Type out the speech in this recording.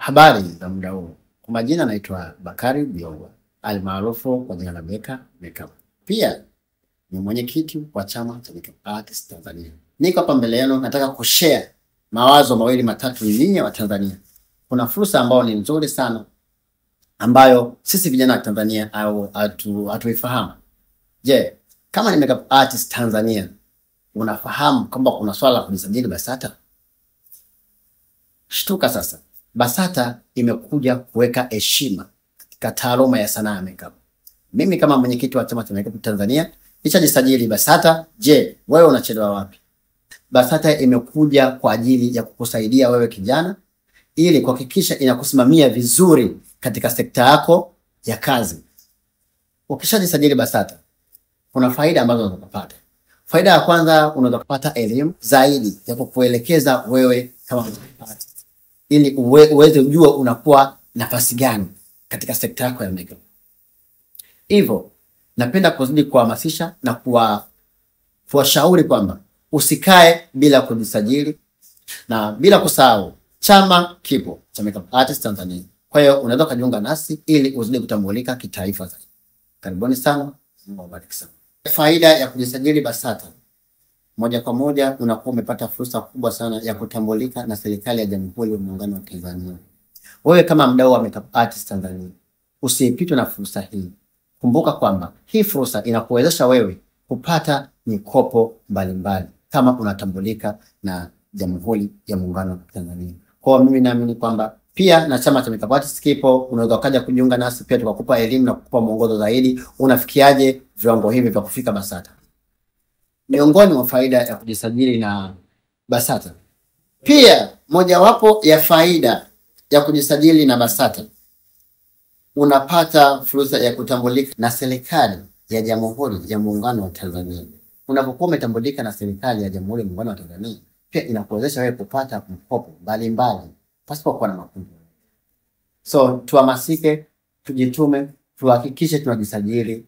Habari za muda huu. Kwa majina naitwa Bakari Biogwa, almaarufu kwa jina la Beka Makeup. Pia ni mwenyekiti wa chama cha Makeup Artists Tanzania. Niko hapa mbele yenu nataka kushare mawazo mawili matatu ninyi wa Tanzania. Kuna fursa ambayo ni nzuri sana ambayo sisi vijana wa Tanzania au hatuifahamu. Je, kama ni Makeup Artist Tanzania, unafahamu kwamba kuna swala la kujisajili BASATA? Shtuka sasa. BASATA imekuja kuweka heshima katika taaluma ya sanaa ya makeup. Mimi kama mwenyekiti wa chama cha Makeup Tanzania nishajisajili BASATA. Je, wewe unachelewa wapi? BASATA imekuja kwa ajili ya kukusaidia wewe kijana ili kuhakikisha inakusimamia vizuri katika sekta yako ya kazi. Ukishajisajili BASATA, kuna faida ambazo unazopata. Faida ya kwanza, unaweza kupata elimu zaidi ya kukuelekeza wewe kama artist, ili uweze kujua unakuwa nafasi gani katika sekta yako ya makeup. Hivyo napenda kuzidi kuhamasisha na kuwashauri kwamba usikae bila kujisajili, na bila kusahau chama kipo cha Makeup Artists Tanzania. Kwa hiyo unaweza kujiunga nasi ili uzidi kutambulika kitaifa zaidi. Karibuni sana, Mungu awabariki sana. Faida ya kujisajili BASATA: moja kwa moja unakuwa umepata fursa kubwa sana ya kutambulika na serikali ya Jamhuri ya Muungano wa Tanzania. Wewe kama mdau wa Makeup Artists Tanzania, usipitwe na fursa hii. Kumbuka kwamba hii fursa inakuwezesha wewe kupata mikopo mbalimbali kama unatambulika na Jamhuri ya Muungano wa Tanzania. Kwa mimi naamini kwamba pia na chama cha Makeup Artists kipo, unaweza ukaja kujiunga nasi pia tukakupa elimu na kukupa mwongozo zaidi unafikiaje viwango hivi vya kufika BASATA. Miongoni mwa faida ya kujisajili na BASATA, pia mojawapo ya faida ya kujisajili na BASATA, unapata fursa ya kutambulika na serikali ya Jamhuri ya Muungano wa Tanzania. Unapokuwa umetambulika na serikali ya Jamhuri ya Muungano wa Tanzania, pia inakuwezesha wewe kupata mkopo mbalimbali pasipo kuwa na makundi. So tuhamasike, tujitume, tuhakikishe tunajisajili.